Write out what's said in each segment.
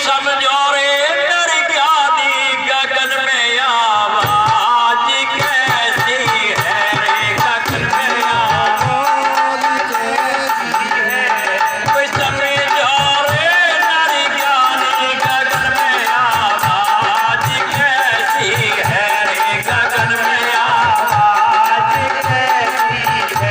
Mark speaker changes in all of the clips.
Speaker 1: समझो रे नर ज्ञानी गगन में आवाज कैसी है रे गगन में आवाज कैसी है कोई समझो रे नर ज्ञानी गगन में आवाज कैसी है रे गगन में आवाज कैसी है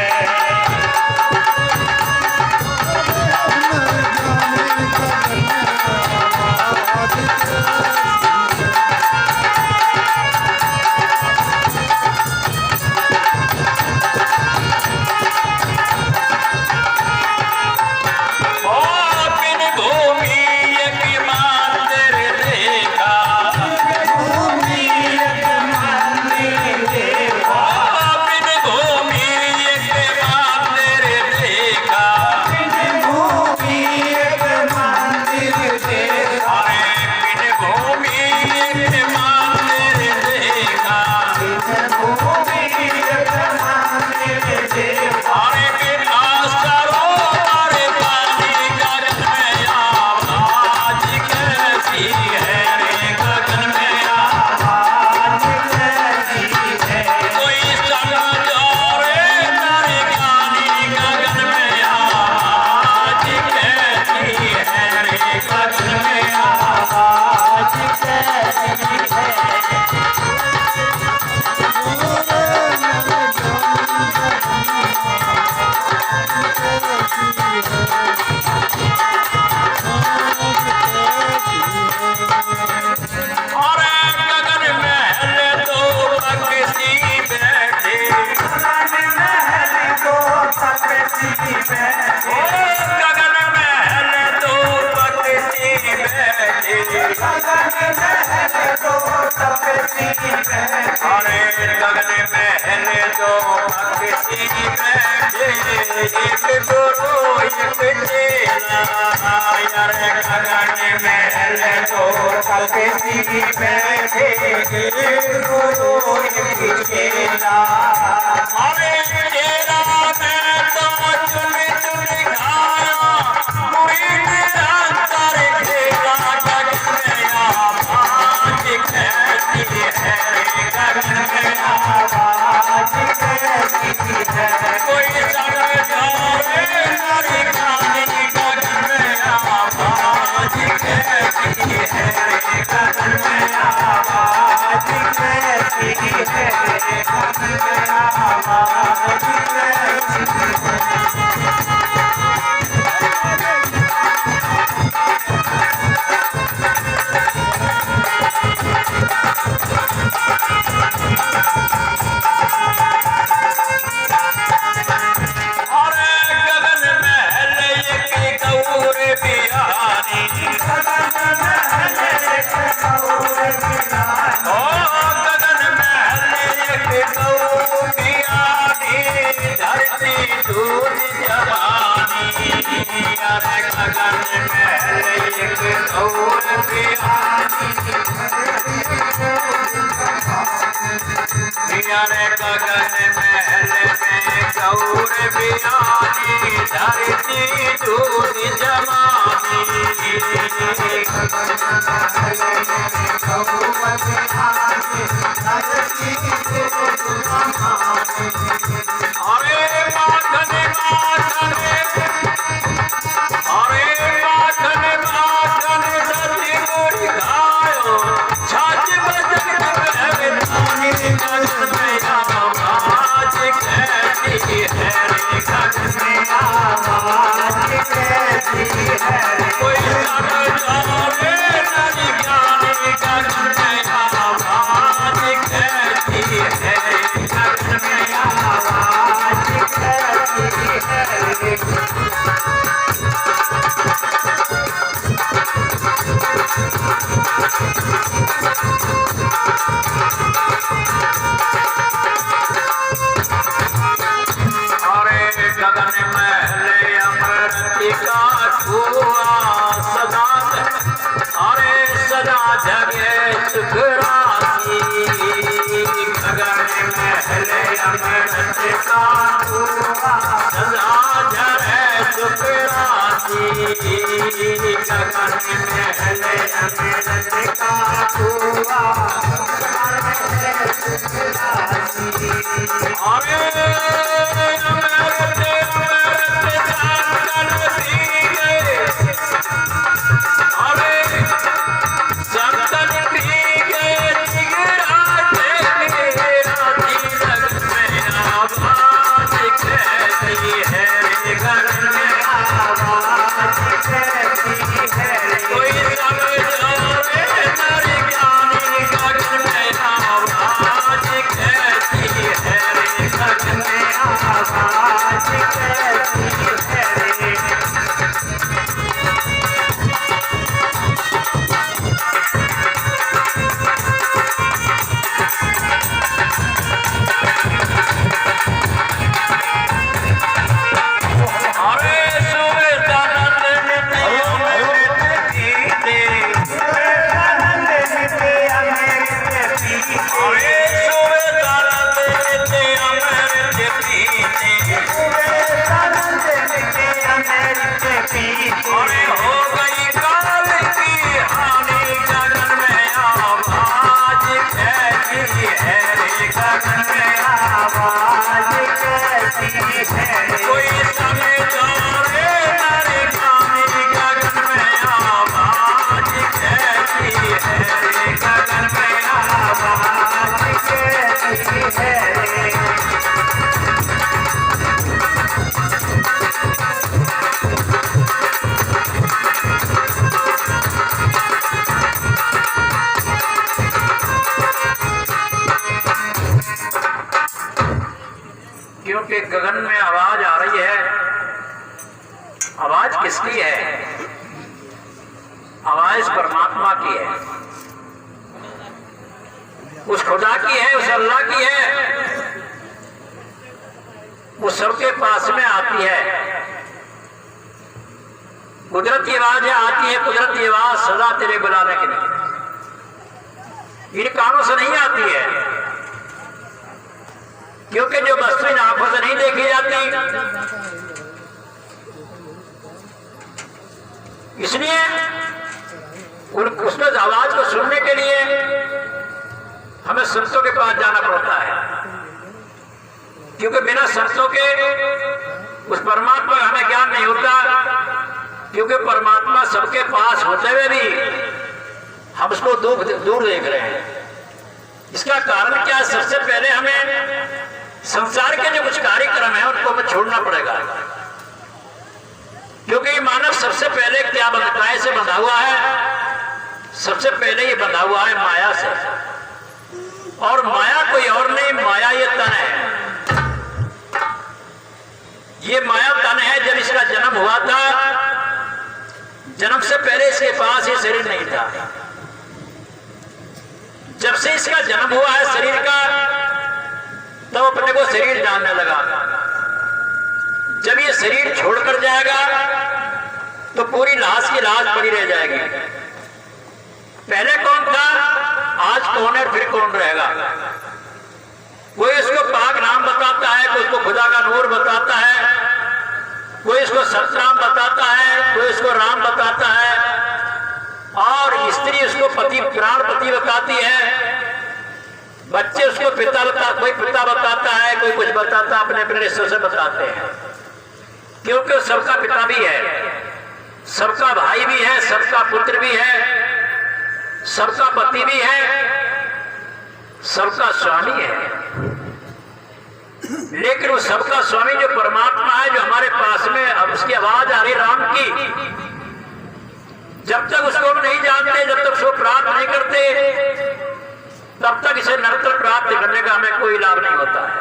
Speaker 1: अरे गगन महल दो पक्षी बैठे एक गुरु एक चेला अरे गगन महल दो पक्षी बैठे एक गुरु एक चेला अरे चेला मैं तो चुन चुन खाया मुरीद अंतर खेला गगन में आवाज कैसी है गगन में आवाज कैसी है कोई समझो रे नर ज्ञानी गगन में आवाज कैसी है गगन में आवाज कैसी है गगन में आवाज कैसी गगन महल में गौर बियानी धरती दूध जमानी अरे माखन माखन अरे माखन माखन सच गुड़ खायो छाछ बजन में धानी गगन में आवाज कैसी है रे गगन में आवाज कैसी है कोई समझो रे नर ज्ञानी गगन में आवाज कैसी है गगन में आवाज कैसी है गगन महल अमृतिका धुआ सदा अरे सदा जगे सुख राशि गगन महल अमृतिका धुआ सदा जगे सुख राशि गगन महल
Speaker 2: अमृत का कुआ
Speaker 1: अरे क्योंकि गगन में आवाज आ रही है। आवाज किसकी है? आवाज परमात्मा की है, उस खुदा की है, उस अल्लाह की है। वो सबके पास में आती है। कुदरत की आवाज आती है, कुदरत की आवाज सदा तेरे बुलाने के लिए, इन कानों से नहीं आती है, क्योंकि जो वस्तु इन आंखों से नहीं देखी जाती, इसलिए उसमें आवाज को सुनने के लिए हमें संतों के पास जाना पड़ता है, क्योंकि बिना संतों के उस परमात्मा का हमें ज्ञान नहीं होता। क्योंकि परमात्मा सबके पास होते हुए भी हम उसको दूर देख रहे हैं। इसका कारण क्या है? सबसे पहले हमें संसार के जो कुछ कार्यक्रम है उनको हमें छोड़ना पड़ेगा, क्योंकि मानव सबसे पहले क्या काय से बंधा हुआ है? सबसे पहले ये बंधा हुआ है माया से, और माया कोई और नहीं, माया ये तन है। ये माया तन है। जब इसका जन्म हुआ था, जन्म से पहले इसके पास ये शरीर नहीं था। जब से इसका जन्म हुआ है शरीर का, तब तो अपने को शरीर जानने लगा। जब ये शरीर छोड़कर जाएगा तो पूरी लाश की लाश पड़ी रह जाएगी। पहले कौन था, आज कौन है, फिर कौन रहेगा? कोई इसको पाक नाम बताता है, कोई इसको खुदा का नूर बताता है, कोई इसको सतनाम बताता है, कोई इसको राम बताता है, और स्त्री उसको पति प्राणपति बताती है। बच्चे उसको पिता कोई पिता बताता है, कोई कुछ बताता, अपने अपने रिश्तों से बताते हैं, क्योंकि सबका पिता भी है, सबका भाई भी है, सबका पुत्र भी है, सबका पति भी है, सबका स्वामी है। लेकिन वो सबका स्वामी जो परमात्मा है, जो हमारे पास में, अब उसकी आवाज आ रही राम की, जब तक उसको हम नहीं जानते, जब तक उसको प्राप्त नहीं करते, तब तक इसे निरंतर प्राप्त करने का हमें कोई लाभ नहीं होता है।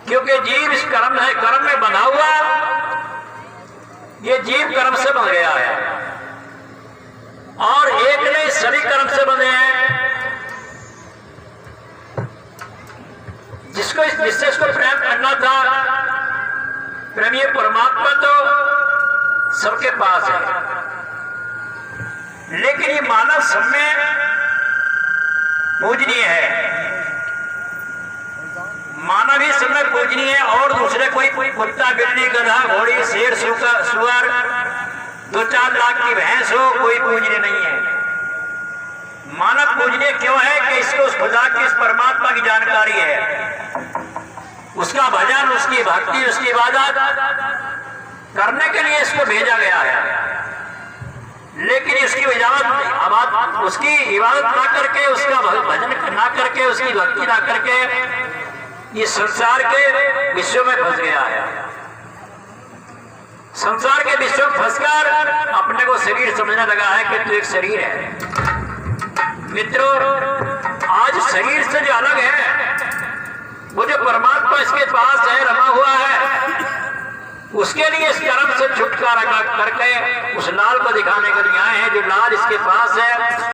Speaker 1: क्योंकि जीव इस कर्म है, कर्म में बंधा हुआ, ये जीव कर्म से बंध गया है, और एक नहीं सभी कर्म से बंधे हैं। जिससे इसको प्रेम करना था, प्रेम ये परमात्मा तो सबके पास है, लेकिन ये मानव सब में पूजनीय है। मानव ही सब में पूजनीय है, और दूसरे कोई कुत्ता, बिल्ली, गधा, घोड़ी, शेर, सुअर, 2-4 लाख की भैंस हो, कोई पूजनीय नहीं है। मानव पूजनीय क्यों है कि इसको उस खुदा की, उस परमात्मा की जानकारी है, उसका भजन, उसकी भक्ति, उसकी इबादत करने के लिए इसको भेजा गया है। लेकिन उसकी उसकी इबादत ना करके, उसका भजन ना करके, उसकी भक्ति ना करके ये संसार के विश्व में फंस गया है। संसार के विश्व में फंसकर अपने को शरीर समझने लगा है कि तू एक शरीर है। मित्रों, आज शरीर से जो अलग है, वो जो परमात्मा इसके पास है, रमा हुआ है, उसके लिए इस कर्म से छुटकारा करके उस लाल को दिखाने के लिए आए हैं, जो लाल इसके पास है।